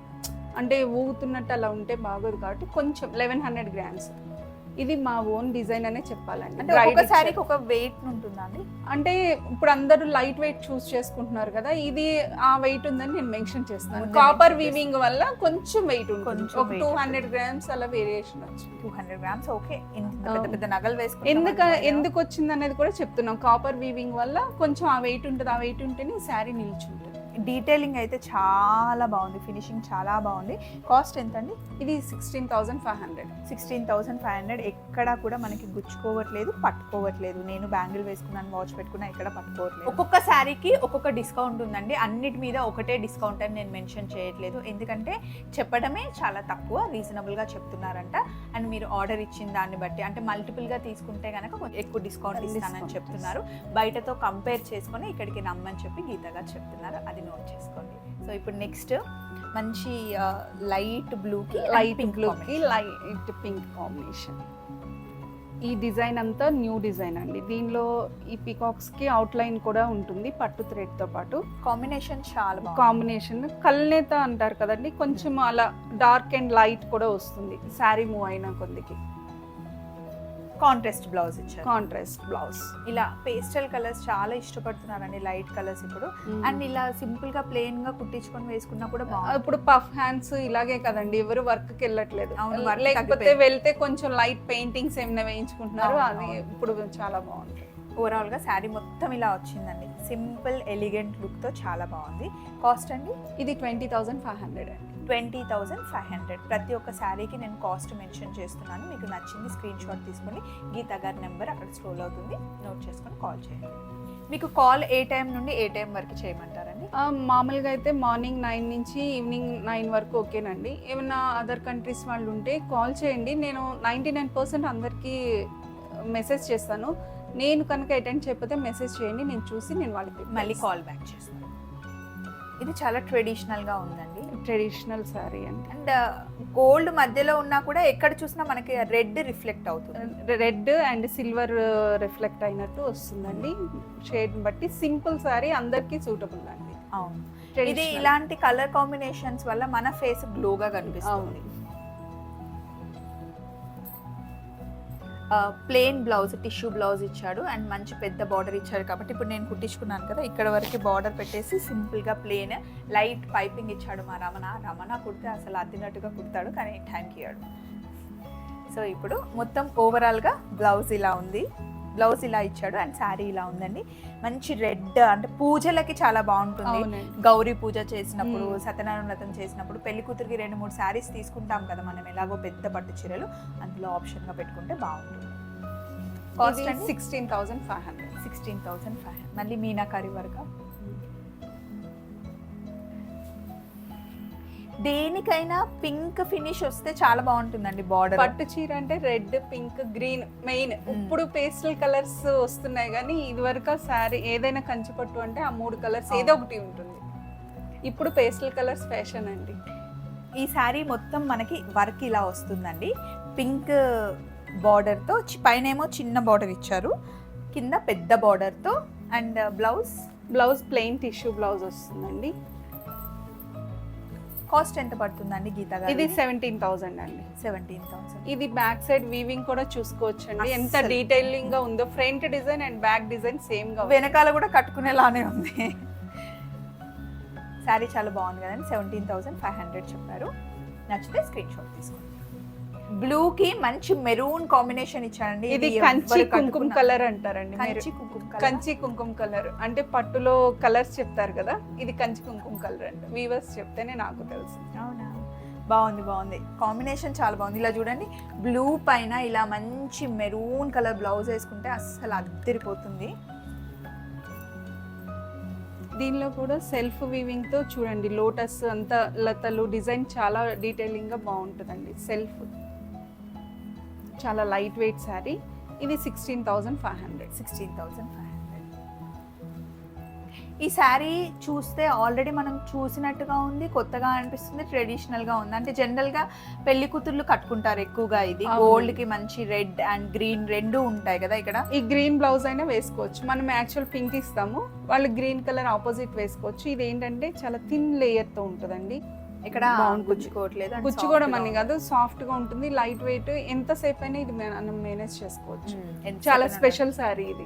అంటే ఊగుతున్నట్టు అలా ఉంటే బాగోదు, కాబట్టి కొంచెం 1100 grams. ఇది మా ఓన్ డిజైన్ అనే చెప్పాలండి. అంటే ఒక శారీకి ఒక వెయిట్ ఉంటుందండి. అంటే ఇప్పుడు అందరూ లైట్ వెయిట్ చూస్ చేసుకుంటున్నారు కదా, ఇది ఆ వెయిట్ ఉందని నేను మెన్షన్ చేస్తున్నాను. కాపర్ వీవింగ్ వల్ల కొంచెం వెయిట్ ఉంటుంది. ఒక 200 grams అలా వేరియేషన్ వచ్చింది. 200 grams ఓకే. పెద్ద పెద్ద నగలు వేసుకుంటే ఎందుకు వచ్చింది అనేది కూడా చెప్తున్నాం. కాపర్ వీవింగ్ వల్ల కొంచెం ఆ వెయిట్ ఉంటుంది. ఆ వెయిట్ ఉంటేనే శారీ నిల్చుంటుంది. డీటెయిలింగ్ అయితే చాలా బాగుంది. ఫినిషింగ్ చాలా బాగుంది. కాస్ట్ ఎంత అండి? ఇది 16,500. 16,500. ఎక్కడా కూడా మనకి గుచ్చుకోవట్లేదు, పట్టుకోవట్లేదు. నేను బ్యాంగిల్ వేసుకున్నాను, వాచ్ పెట్టుకున్నా, ఎక్కడ పట్టుకోవట్లేదు. ఒక్కొక్క శారీకి ఒక్కొక్క డిస్కౌంట్ ఉందండి. అన్నిటి మీద ఒకటే డిస్కౌంట్ అని నేను మెన్షన్ చేయట్లేదు, ఎందుకంటే చెప్పడమే చాలా తక్కువ, రీజనబుల్గా చెప్తున్నారంట. అండ్ మీరు ఆర్డర్ ఇచ్చిన దాన్ని బట్టి, అంటే మల్టిపుల్గా తీసుకుంటే కనుక కొంచెం ఎక్కువ డిస్కౌంట్ ఇస్తానని చెప్తున్నారు. బయటతో కంపేర్ చేసుకొని ఇక్కడికి రమ్మని చెప్పి గీత గారు చెప్తున్నారు. అది నోట్ చేసుకోండి. సో ఇప్పుడు నెక్స్ట్ మంచి లైట్ బ్లూకి లైట్ పింక్ కాంబినేషన్. ఈ డిజైన్ అంతా న్యూ డిజైన్ అండి. దీనిలో ఈ పీకాక్స్కి అవుట్లైన్ కూడా ఉంటుంది పట్టు థ్రెడ్తో పాటు. కాంబినేషన్ చాలా బాగుంది. కాంబినేషన్ కల్నేత అంటారు కదండి, కొంచెం అలా డార్క్ అండ్ లైట్ కూడా వస్తుంది శారీ మూవ్ అయిన కొద్దికి. కాంట్రాస్ట్ బ్లౌజ్ ఇచ్చారు. Contrast blouse. ఇలా పేస్టల్ కలర్స్ చాలా ఇష్టపడుతున్నారండి, లైట్ కలర్స్ ఇప్పుడు. అండ్ ఇలా సింపుల్ గా ప్లెయిన్ గా కుట్టించుకొని వేసుకున్నా కూడా బాగుంది. ఇప్పుడు పఫ్ హ్యాండ్స్ ఇలాగే కదండి, ఎవరు వర్క్ కి వెళ్ళట్లేదు. లేకపోతే వెళ్తే కొంచెం లైట్ పెయింటింగ్స్ ఏమైనా వేయించుకుంటున్నారు. అది ఇప్పుడు చాలా బాగుంది. ఓవరాల్ గా శారీ మొత్తం ఇలా వచ్చిందండి. సింపుల్ ఎలిగెంట్ లుక్ తో చాలా బాగుంది. కాస్ట్ అండి? ఇది 20,500 అండి. 20,500. ప్రతి ఒక్క శారీకి నేను కాస్ట్ మెన్షన్ చేస్తున్నాను. మీకు నచ్చింది స్క్రీన్ షాట్ తీసుకొని గీతా గారి నెంబర్ అక్కడ స్క్రోల్ అవుతుంది, నోట్ చేసుకొని కాల్ చేయండి. మీకు కాల్ ఏ టైం నుండి ఏ టైం వరకు చేయమంటారండి? మామూలుగా అయితే మార్నింగ్ 9 నుంచి ఈవినింగ్ 9 వరకు ఓకేనండి. ఏమైనా అదర్ కంట్రీస్ వాళ్ళు ఉంటే కాల్ చేయండి. నేను 99% అందరికీ మెసేజ్ చేస్తాను. నేను కనుక అటెండ్ చేయకపోతే మెసేజ్ చేయండి, నేను చూసి నేను వాళ్ళకి మళ్ళీ కాల్ బ్యాక్ చేస్తాను. ఇది చాలా ట్రెడిషనల్గా ఉందండి, ట్రెడిషనల్ శారీ అండి. అండ్ గోల్డ్ మధ్యలో ఉన్నా కూడా ఎక్కడ చూసినా మనకి రెడ్ రిఫ్లెక్ట్ అవుతుంది. రెడ్ అండ్ సిల్వర్ రిఫ్లెక్ట్ అయినట్టు వస్తుందండి. షేడ్ బట్టి సింపుల్ శారీ అందరికీ సూటబుల్ అండి. అవును, ఇది ఇలాంటి కలర్ కాంబినేషన్స్ వల్ల మన ఫేస్ గ్లోగా కనిపిస్తుంది. ప్లెయిన్ బ్లౌజ్, టిష్యూ బ్లౌజ్ ఇచ్చాడు అండ్ మంచి పెద్ద బార్డర్ ఇచ్చాడు. కాబట్టి ఇప్పుడు నేను కుట్టించుకున్నాను కదా, ఇక్కడ వరకు బార్డర్ పెట్టేసి సింపుల్గా ప్లెయిన్ లైట్ పైపింగ్ ఇచ్చాడు మా రమణ కుడితే అసలు అద్దినట్టుగా కుడతాడు, కానీ టైంకి ఇయ్యాడు. సో ఇప్పుడు మొత్తం ఓవరాల్గా బ్లౌజ్ ఇలా ఉంది, బ్లౌజ్ ఇలా ఇచ్చాడు అండ్ శారీ ఇలా ఉందండి. మంచి రెడ్ అంటే పూజలకి చాలా బాగుంటుంది. గౌరీ పూజ చేసినప్పుడు, సత్యనారాయణ వ్రతం చేసినప్పుడు, పెళ్లి కూతురికి 2-3 శారీస్ తీసుకుంటాం కదా మనం, ఎలాగో పెద్ద పట్టు చీరలు, అందులో ఆప్షన్గా పెట్టుకుంటే బాగుంటుంది. కాస్ట్ 16,500. 16,500. మళ్ళీ మీనాకారి వర్క్. దేనికైనా పింక్ ఫినిష్ వస్తే చాలా బాగుంటుందండి బార్డర్. పట్టు చీర అంటే రెడ్, పింక్, గ్రీన్ మెయిన్. ఇప్పుడు పేస్టల్ కలర్స్ వస్తున్నాయి, కానీ ఇదివరకు శారీ ఏదైనా కంచి పట్టు అంటే ఆ 3 కలర్స్ ఏదో ఒకటి ఉంటుంది. ఇప్పుడు పేస్టల్ కలర్స్ ఫ్యాషన్ అండి. ఈ శారీ మొత్తం మనకి వర్క్ ఇలా వస్తుందండి. పింక్ బార్డర్తో, పైన ఏమో చిన్న బార్డర్ ఇచ్చారు, కింద పెద్ద బార్డర్తో. And blouse plain tissue blouse వస్తుందండి. కాస్ట్ ఎంత పడుతుందండి గీతా గారు? ఇది 17,000 అండి. 17,000. ఇది బ్యాక్ సైడ్ వీవింగ్ కూడా చూసుకోవచ్చు అండి, ఎంత డీటెయిలింగ్ గా ఉందో. Front design and back design same గా, వెనకాల కూడా కట్టుకునేలానే ఉంది. శారీ చాలా బాగుంది కదండి. 17,500 చెప్పారు. నచ్చితే స్క్రీన్ షాట్ తీసుకోండి. బ్లూ కి మంచి మెరూన్ కాంబినేషన్ ఇచ్చారండి. ఇది కంచి కుంకుమ కలర్ అంటారండి. కంచి కుంకుమ కలర్ అంటే పట్టులో కలర్స్ చెప్తారు కదా, ఇది కంచి కుంకుమ కలర్ అంట. వీవర్స్ చెప్తేనే నాకు తెలుసు. అవునా, బాగుంది కాంబినేషన్, చాలా బాగుంది. ఇలా చూడండి, బ్లూ పైన ఇలా మంచి మెరూన్ కలర్ బ్లౌజ్ వేసుకుంటే అస్సలు అద్దరిపోతుంది. దీనిలో కూడా సెల్ఫ్ వీవింగ్ తో చూడండి, లోటస్ అంతా లతలు డిజైన్ చాలా డీటెయిలింగ్ గా బాగుంటుందండి. సెల్ఫ్ చాలా లైట్ వెయిట్ శారీ. ఇది 16,500. 16,500. ఈ శారీ చూస్తే ఆల్రెడీ మనం చూసినట్టుగా ఉంది, కొత్తగా అనిపిస్తుంది, ట్రెడిషనల్గా ఉంది. అంటే జనరల్గా పెళ్లి కూతుర్లు కట్టుకుంటారు ఎక్కువగా. ఇది గోల్డ్ కి మంచి రెడ్ అండ్ గ్రీన్ రెండు ఉంటాయి కదా. ఇక్కడ ఈ గ్రీన్ బ్లౌజ్ అయినా వేసుకోవచ్చు. మనం యాక్చువల్ పింక్ ఇస్తాము, వాళ్ళు గ్రీన్ కలర్ ఆపోజిట్ వేసుకోవచ్చు. ఇది ఏంటంటే చాలా థిన్ లేయర్ తో ఉంటుందండి. ఇక్కడ గుచ్చుకోవట్లేదు, గుచ్చుకోవడం అని కాదు, సాఫ్ట్ గా ఉంటుంది, లైట్ వెయిట్. ఎంతసేపు అయినా ఇది మనం మేనేజ్ చేసుకోవచ్చు. చాలా స్పెషల్ శారీ ఇది.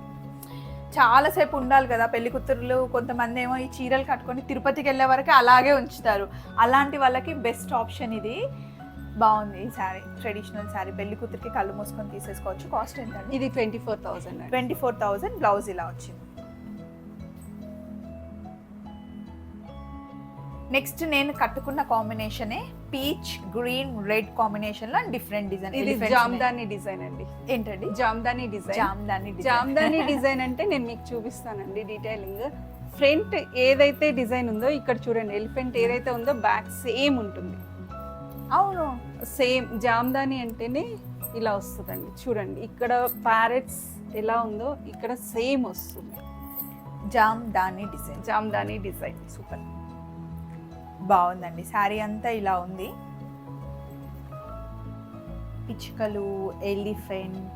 చాలాసేపు ఉండాలి కదా పెళ్లి కూతురులు. కొంతమంది ఏమో ఈ చీరలు కట్టుకొని తిరుపతికి వెళ్ళే వరకు అలాగే ఉంచుతారు. అలాంటి వాళ్ళకి బెస్ట్ ఆప్షన్ ఇది. బాగుంది ఈ శారీ, ట్రెడిషనల్ శారీ. పెళ్లి కూతురికి కళ్ళు మూసుకొని తీసేసుకోవచ్చు. కాస్ట్ ఎంత? ఇది 24,000. 24,000. బ్లౌజ్ ఇలా వచ్చింది. నెక్స్ట్ నేను కట్టుకున్న కాంబినేషనే పీచ్ గ్రీన్ రెడ్ కాంబినేషన్ లో డిఫరెంట్ డిజైన్. ఇది జామ్దాని డిజైన్ అండి. ఏంటండి? జామ్దాని డిజైన్. జామ్దాని డిజైన్ అంటే నేను మీకు చూపిస్తానండి డీటెయిలింగ్. ఫ్రంట్ ఏదైతే డిజైన్ ఉందో ఇక్కడ చూడండి, ఎలిఫెంట్ ఏదైతే ఉందో బ్యాక్ సేమ్ ఉంటుంది. అవును, సేమ్. జామ్దాని అంటేనే ఇలా వస్తుందండి. చూడండి ఇక్కడ ప్యారెట్స్ ఎలా ఉందో ఇక్కడ సేమ్ వస్తుంది. జామ్దాని డిజైన్ సూపర్ బాగుందండి. శారీ అంతా ఇలా ఉంది. పిచ్చుకలు, ఎలిఫెంట్,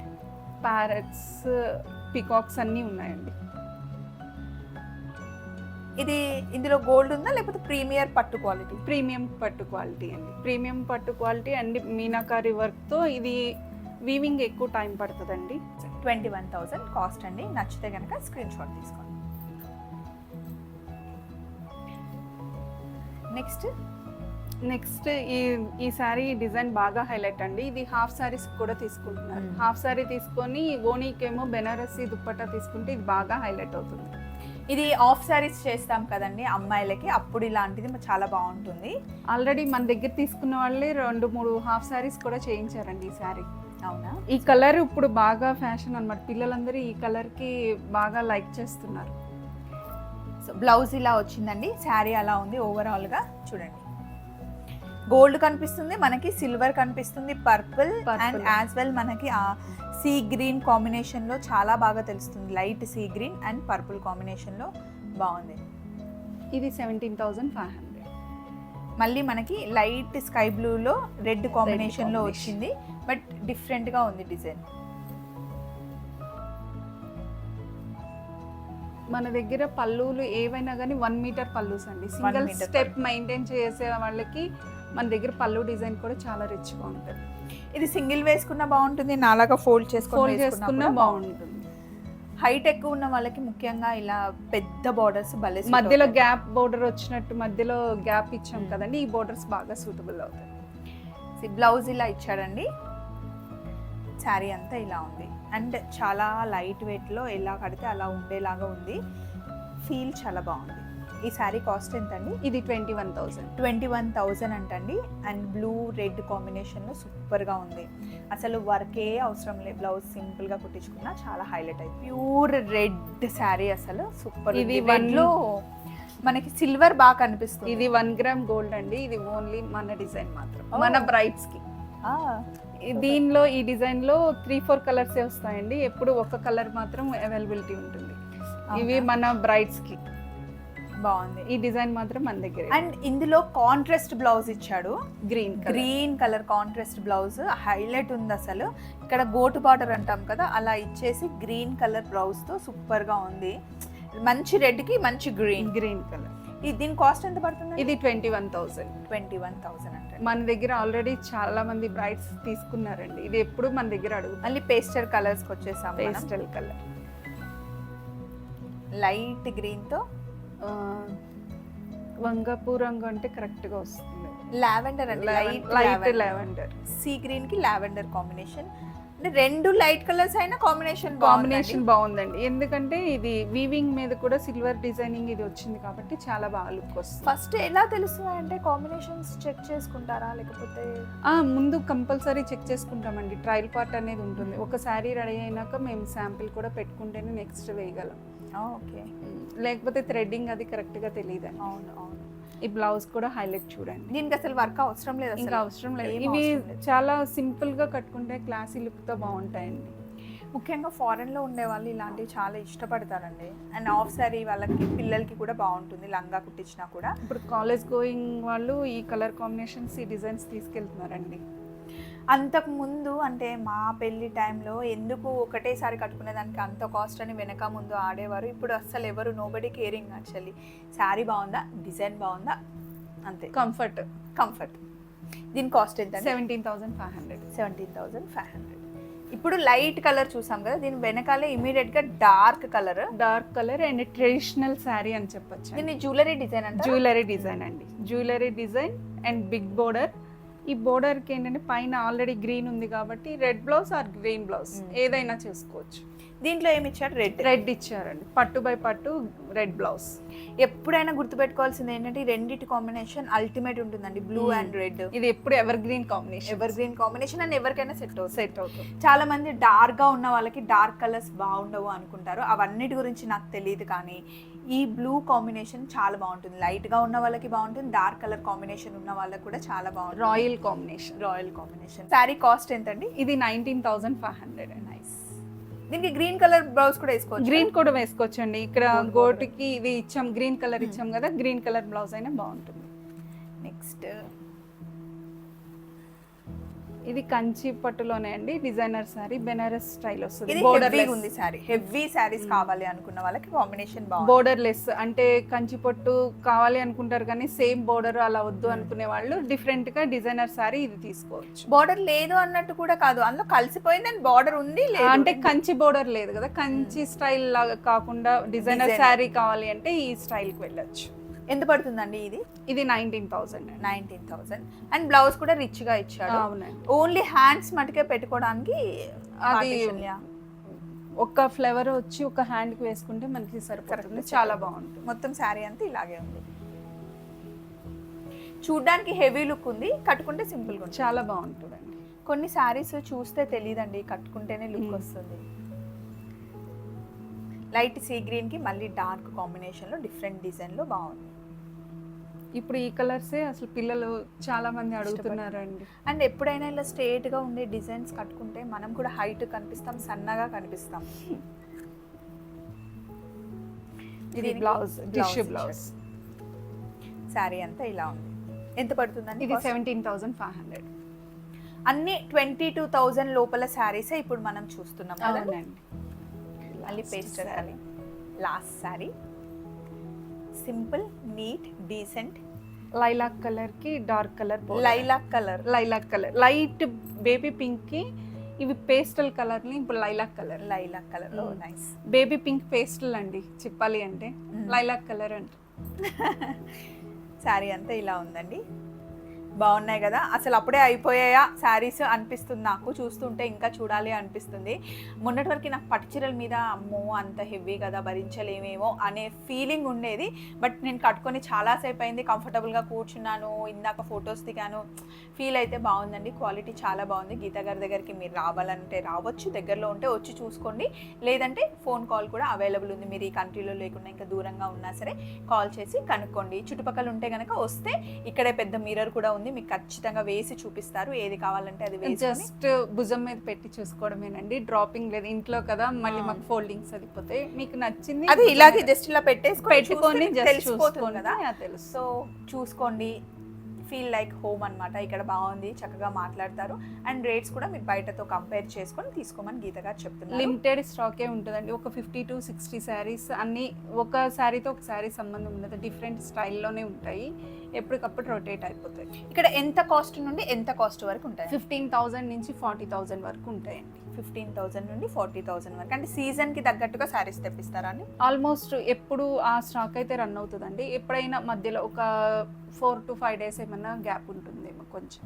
ప్యారెట్స్, పికాక్స్ అన్నీ ఉన్నాయండి. ఇది ఇందులో గోల్డ్ ఉందా లేకపోతే ప్రీమియర్ పట్టు క్వాలిటీ? ప్రీమియం పట్టు క్వాలిటీ అండి. ప్రీమియం పట్టు క్వాలిటీ అండ్ మీనాకారి వర్క్తో. ఇది వీవింగ్ ఎక్కువ టైం పడుతుందండి. 21,000 కాస్ట్ అండి. నచ్చితే కనుక స్క్రీన్ షాట్ తీసుకోండి. నెక్స్ట్ ఈ శారీ డిజైన్ బాగా హైలైట్ అండి. ఇది హాఫ్ శారీస్ కూడా తీసుకుంటున్నారు. హాఫ్ శారీ తీసుకొని ఓనీకేమో బెనారసి దుప్పట్టా తీసుకుంటే ఇది బాగా హైలైట్ అవుతుంది. ఇది ఆఫ్ సారీస్ చేస్తాం కదండి అమ్మాయిలకి, అప్పుడు ఇలాంటిది చాలా బాగుంటుంది. ఆల్రెడీ మన దగ్గర తీసుకున్న వాళ్ళే 2-3 హాఫ్ సారీస్ కూడా చేయించారండి ఈ శారీ. అవునా? ఈ కలర్ ఇప్పుడు బాగా ఫ్యాషన్ అన్నమాట, పిల్లలందరూ ఈ కలర్కి బాగా లైక్ చేస్తున్నారు. సో బ్లౌజ్ ఇలా వచ్చిందండి, శారీ అలా ఉంది ఓవరాల్గా. చూడండి, గోల్డ్ కనిపిస్తుంది మనకి, సిల్వర్ కనిపిస్తుంది, పర్పుల్ అండ్ యాజ్ వెల్ మనకి సీ గ్రీన్ కాంబినేషన్లో చాలా బాగా తెలుస్తుంది. Light sea green and purple కాంబినేషన్లో బాగుంది. ఇది 17,500. మళ్ళీ మనకి లైట్ స్కై బ్లూలో రెడ్ కాంబినేషన్లో వచ్చింది, బట్ డిఫరెంట్గా ఉంది డిజైన్. మన దగ్గర పళ్ళులు ఏవైనా కానీ 1 మీటర్ పళ్ళుస్ అండి. సింగిల్ స్టెప్ మెయింటైన్ చేసే వాళ్ళకి మన దగ్గర పళ్ళు డిజైన్ కూడా చాలా రిచ్గా ఉంటుంది. ఇది సింగిల్ వేసుకున్నా బాగుంటుంది, నాలాగా ఫోల్డ్ చేసుకున్నా బాగుంటుంది. హైట్ ఎక్కువ ఉన్న వాళ్ళకి ముఖ్యంగా ఇలా పెద్ద బార్డర్స్ భలే మధ్యలో గ్యాప్ బోర్డర్ వచ్చినట్టు మధ్యలో గ్యాప్ ఇచ్చాం కదండి, ఈ బోర్డర్స్ బాగా సూటబుల్ అవుతాయి. బ్లౌజ్ ఇలా ఇచ్చాడండి, శారీ అంతా ఇలా ఉంది అండ్ చాలా లైట్ వెయిట్లో ఎలా కడితే అలా ఉండేలాగా ఉంది. ఫీల్ చాలా బాగుంది. ఈ శారీ కాస్ట్ ఎంత అండి? ఇది 21,000. 21,000 అంటండి. అండ్ బ్లూ రెడ్ కాంబినేషన్లో సూపర్గా ఉంది. అసలు వర్కే అవసరం లేదు, బ్లౌజ్ సింపుల్గా కుట్టించుకున్నా చాలా హైలైట్ అయింది. ప్యూర్ రెడ్ శారీ అసలు సూపర్. ఇది వన్లో మనకి సిల్వర్ బాగా కనిపిస్తుంది. ఇది 1 గ్రామ్ గోల్డ్ అండి. ఇది ఓన్లీ మన డిజైన్ మాత్రం, మన బ్రైడ్స్కి. దీనిలో ఈ డిజైన్లో 3-4 కలర్స్ వస్తాయండి, ఎప్పుడు ఒక కలర్ మాత్రం అవైలబిలిటీ ఉంటుంది. ఇవి మన బ్రైడ్స్కి బాగుంది. ఈ డిజైన్ మాత్రం మన దగ్గర. అండ్ ఇందులో కాంట్రాస్ట్ బ్లౌజ్ ఇచ్చాడు, green colour contrast blouse highlight ఉంది అసలు. ఇక్కడ గోటు బార్డర్ అంటాం కదా అలా ఇచ్చేసి గ్రీన్ కలర్ బ్లౌజ్ తో సూపర్ గా ఉంది. మంచి రెడ్ కి మంచి గ్రీన్ కలర్. దీని కాస్ట్ ఎంత పడుతుంది? ఇది 21,000. 21,000 అంటే మన దగ్గర ఆల్రెడీ చాలా మంది బ్రైడ్స్ తీసుకున్నారండి. ఇది ఎప్పుడు మన దగ్గర అడుగు. మళ్ళీ పేస్టల్ కలర్స్ వచ్చేసాం. పేస్టల్ కలర్ లైట్ గ్రీన్ తో వంగపూ రంగు అంటే కరెక్ట్ గా వస్తుంది. లావెండర్ అంటే లైట్ లావెండర్, సీ గ్రీన్ కి లావెండర్ కాంబినేషన్. అంటే రెండు లైట్ కలర్స్ అయినా కాంబినేషన్ బాగుందండి. ఎందుకంటే ఇది వీవింగ్ మీద కూడా సిల్వర్ డిజైనింగ్ ఇది వచ్చింది కాబట్టి చాలా బాగా లుక్ వస్తుంది. ఫస్ట్ ఎలా తెలుస్తుంది అంటే కాంబినేషన్స్ చెక్ చేసుకుంటారా లేకపోతే? ముందు కంపల్సరీ చెక్ చేసుకుంటామండి. ట్రయల్ పార్ట్ అనేది ఉంటుంది. ఒక శారీ రెడీ అయినాక మేము శాంపిల్ కూడా పెట్టుకుంటేనే నెక్స్ట్ వేయగలం. ఓకే, లేకపోతే థ్రెడ్డింగ్ అది కరెక్ట్ గా తెలియదు. అవును అవును. ఈ బ్లౌజ్ కూడా హైలైట్ చూడండి. దీనికి అసలు వర్క్ అవసరం లేదు, ఇంకా అవసరం లేదు. ఇవి చాలా సింపుల్ గా కట్టుకుంటే క్లాసీ లుక్ తో బాగుంటాయండి. ముఖ్యంగా ఫారెన్ లో ఉండే వాళ్ళు ఇలాంటివి చాలా ఇష్టపడతారండి. అండ్ ఆఫ్ సారీ వాళ్ళకి పిల్లలకి కూడా బాగుంటుంది, లంగా కుట్టించినా కూడా. ఇప్పుడు కాలేజ్ గోయింగ్ వాళ్ళు ఈ కలర్ కాంబినేషన్స్ ఈ డిజైన్స్ తీసుకెళ్తున్నారండి. అంతకు ముందు అంటే మా పెళ్లి టైంలో ఎందుకు ఒకటేసారి కట్టుకునేదానికి అంత కాస్ట్ అని వెనక ముందు ఆడేవారు. ఇప్పుడు అస్సలు ఎవరు నోబడి కేరింగ్. యాక్చువల్లీ శారీ బాగుందా, డిజైన్ బాగుందా, అంతే. కంఫర్ట్. దీని కాస్ట్ ఎంత? 17,500. 17,500. ఇప్పుడు లైట్ కలర్ చూసాం కదా, దీని వెనకాలే ఇమీడియట్ గా dark colour and traditional saree అని చెప్పొచ్చు. దీన్ని జ్యువెలరీ డిజైన్ అంటే జ్యువెలరీ డిజైన్ అండి. Jewellery design and big border. ఈ బోర్డర్కి ఏంటంటే పైన ఆల్రెడీ గ్రీన్ ఉంది కాబట్టి red blouse or green blouse ఏదైనా చేసుకోవచ్చు. దీంట్లో ఏమి ఇచ్చారు? రెడ్ ఇచ్చారండి. పట్టు బై పట్టు రెడ్ బ్లౌజ్. ఎప్పుడైనా గుర్తుపెట్టుకోవాల్సింది ఏంటంటే ఈ రెండింటి కాంబినేషన్ అల్టిమేట్ ఉంటుందండి, బ్లూ అండ్ రెడ్. ఇది ఎప్పుడు ఎవర్ గ్రీన్ కాంబినేషన్ అండ్ ఎవరికైనా సెట్ అవుతుంది. చాలా మంది డార్క్ గా ఉన్న వాళ్ళకి డార్క్ కలర్స్ బాగుండవు అనుకుంటారు. అవన్నిటి గురించి నాకు తెలియదు, కానీ ఈ బ్లూ కాంబినేషన్ చాలా బాగుంటుంది. లైట్ గా ఉన్న వాళ్ళకి బాగుంటుంది, డార్క్ కలర్ కాంబినేషన్ ఉన్న వాళ్ళకి కూడా చాలా బాగుంటుంది. Royal combination. శారీ కాస్ట్ ఎంతండి? ఇది 19,500. నైస్. దీనికి గ్రీన్ కలర్ బ్లౌజ్ కూడా వేసుకోవచ్చు. గ్రీన్ కూడా వేసుకోవచ్చు అండి. ఇక్కడ గోటుకి ఇది ఇచ్చాం, గ్రీన్ కలర్ ఇచ్చాం కదా, గ్రీన్ కలర్ బ్లౌజ్ అయినా బాగుంటుంది. నెక్స్ట్ ఇది కంచి పట్టులోనే అండి, డిజైనర్ సారీ, బెనారస్ స్టైల్ వస్తుంది. హెవీ సారీస్ కావాలి అనుకున్న వాళ్ళకి కాంబినేషన్ బాగుంది. బోర్డర్ లెస్ అంటే కంచి పట్టు కావాలి అనుకుంటారు కానీ సేమ్ బోర్డర్ అలా వద్దు అనుకునే వాళ్ళు డిఫరెంట్ గా డిజైనర్ సారీ ఇది తీసుకోవచ్చు. బోర్డర్ లేదు అన్నట్టు కూడా కాదు, అందులో కలిసిపోయింది అండ్ బోర్డర్ ఉంది. అంటే కంచి బోర్డర్ లేదు కదా, కంచి స్టైల్ లాగా కాకుండా డిజైనర్ సారీ కావాలి అంటే ఈ స్టైల్ కి వెళ్ళొచ్చు. ఎంత పడుతుందండి ఇది? ఇది 19,000. అండ్ బ్లౌజ్ కూడా రిచ్ గా ఇచ్చాడు. అవునండి. ఓన్లీ హ్యాండ్స్ మటుకే పెట్టుకోవడానికి అది ఒక ఫ్లేవర్ వచ్చి ఒక హ్యాండ్కి వేసుకుంటే మనకి సరిపోతుంది, చాలా బాగుంటుంది. మొత్తం శారీ అంతా ఇలాగే ఉంది. చూడ్డానికి హెవీ లుక్ ఉంది, కట్టుకుంటే సింపుల్గా ఉంది. చాలా బాగుంటుందండి. కొన్ని శారీస్ చూస్తే తెలియదండి, కట్టుకుంటేనే లుక్ వస్తుంది. లైట్ సీ గ్రీన్కి మళ్ళీ డార్క్ కాంబినేషన్లో డిఫరెంట్ డిజైన్లో బాగుంది. ఇప్పుడు ఈ కలర్సే అసలు పిల్లలు చాలా మంది అడుగుతున్నారండి. అండ్ ఎప్పుడైనా ఇలా స్ట్రేట్గా ఉండే డిజైన్స్ కట్టుకుంటే మనం కూడా హైట్ కనిపిస్తాం, సన్నగా కనిపిస్తాం. ఇది బ్లౌజ్, టిష్యూ బ్లౌజ్. శారీ అంతా ఇలా ఉంది. ఎంత పడుతుందండి? ఇది 17,500. అన్ని 22,000 లోపల శారీసే ఇప్పుడు మనం చూస్తున్నాం కదా. అవునండి. మళ్ళీ పేస్ట్ sari, last sari, simple neat decent lilac colour కి dark colour, lilac colour, lilac colour, light baby pink కి ఇవి పేస్టల్ కలర్ ని ఇప్పుడు లైలాక్ కలర్, లైలాక్ కలర్ లో నైస్. బేబీ పింక్ పేస్టల్ అండి చెప్పాలి అంటే, లైలాక్ కలర్ అంటే. శారీ అంతా ఇలా ఉందండి. బాగున్నాయి కదా, అసలు అప్పుడే అయిపోయాయా శారీస్ అనిపిస్తుంది నాకు, చూస్తుంటే ఇంకా చూడాలి అనిపిస్తుంది. మొన్నటి వరకు నాకు పట్టు చీరల మీద అమ్మో అంత హెవీ కదా భరించలేమేమో అనే ఫీలింగ్ ఉండేది. బట్ నేను కట్టుకొని చాలాసేపు అయింది, కంఫర్టబుల్గా కూర్చున్నాను, ఇందాక ఫొటోస్ దిగాను, ఫీల్ అయితే బాగుందండి. క్వాలిటీ చాలా బాగుంది. గీత గారి దగ్గరికి మీరు రావాలంటే రావచ్చు, దగ్గరలో ఉంటే వచ్చి చూసుకోండి, లేదంటే ఫోన్ కాల్ కూడా అవైలబుల్ ఉంది. మీరు ఈ కంట్రీలో లేకుండా ఇంకా దూరంగా ఉన్నా సరే కాల్ చేసి కనుక్కోండి. చుట్టుపక్కల ఉంటే కనుక వస్తే ఇక్కడే పెద్ద మిర్రర్ కూడా ఉంది, మీకు ఖచ్చితంగా వేసి చూపిస్తారు, ఏది కావాలంటే అది వేసి. జస్ట్ భుజం మీద పెట్టి చూసుకోవడమేనండి, డ్రాపింగ్ లేదు. ఇంట్లో కదా మళ్ళీ మాకు ఫోల్డింగ్స్ అయిపోతాయి. మీకు నచ్చింది అది ఇలాగే జస్ట్ ఇలా పెట్టుకొని తెలిసిపోతుంది కదా, తెలుసు. సో చూసుకోండి, ఫీల్ లైక్ హోమ్ అనమాట. ఇక్కడ బాగుంది, చక్కగా మాట్లాడతారు. అండ్ రేట్స్ కూడా మీరు బయటతో కంపేర్ చేసుకొని తీసుకోమని గీత గారు చెప్తున్నారు. లిమిటెడ్ స్టాకే ఉంటుందండి, ఒక 50 to 60 శారీస్ అన్ని. ఒక శారీతో ఒక శారీ సంబంధం ఉండదు, డిఫరెంట్ స్టైల్లోనే ఉంటాయి, ఎప్పటికప్పుడు రొటేట్ అయిపోతాయి. ఇక్కడ ఎంత కాస్ట్ నుండి ఎంత కాస్ట్ వరకు ఉంటాయి? 15,000 నుంచి 40,000 వరకు ఉంటాయండి. 15,000 నుండి 40,000 వరకు. అంటే సీజన్కి తగ్గట్టుగా శారీస్ తెప్పిస్తారా అండి? ఆల్మోస్ట్ ఎప్పుడు ఆ స్టాక్ అయితే రన్ అవుతుందండి. ఎప్పుడైనా మధ్యలో ఒక 4 to 5 days ఏమన్నా గ్యాప్ ఉంటుందేమో కొంచెం.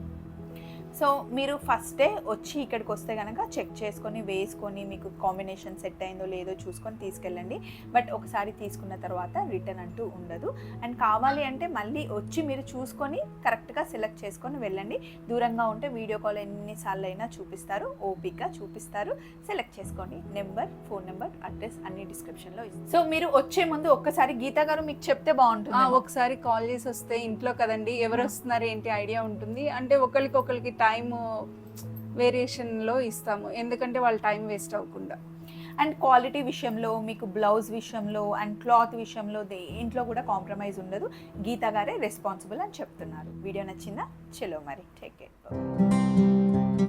సో మీరు ఫస్ట్ డే వచ్చి ఇక్కడికి వస్తే కనుక చెక్ చేసుకొని వేసుకొని మీకు కాంబినేషన్ సెట్ అయిందో లేదో చూసుకొని తీసుకెళ్ళండి. బట్ ఒకసారి తీసుకున్న తర్వాత రిటర్న్ అంటూ ఉండదు. అండ్ కావాలి అంటే మళ్ళీ వచ్చి మీరు చూసుకొని కరెక్ట్గా సెలెక్ట్ చేసుకొని వెళ్ళండి. దూరంగా ఉంటే వీడియో కాల్ ఎన్నిసార్లు అయినా చూపిస్తారు, ఓపిక్గా చూపిస్తారు. సెలెక్ట్ చేసుకోండి. నెంబర్, ఫోన్ నెంబర్, అడ్రస్ అన్ని డిస్క్రిప్షన్లో ఇస్తాను. సో మీరు వచ్చే ముందు ఒక్కసారి గీత గారు మీకు చెప్తే బాగుంటుంది. ఒకసారి కాల్ చేసి వస్తే ఇంట్లో కదండి, ఎవరు వస్తున్నారు ఏంటి ఐడియా ఉంటుంది. అంటే ఒకరికి టైం వేరియేషన్లో ఇస్తాము, ఎందుకంటే వాళ్ళ టైం వేస్ట్ అవ్వకుండా. అండ్ క్వాలిటీ విషయంలో, మీకు బ్లౌజ్ విషయంలో అండ్ క్లాత్ విషయంలో దేంట్లో కూడా కాంప్రమైజ్ ఉండదు. గీత గారే రెస్పాన్సిబుల్ అని చెప్తున్నారు. వీడియో నచ్చిందా? చలో మరి, టేక్ కేర్.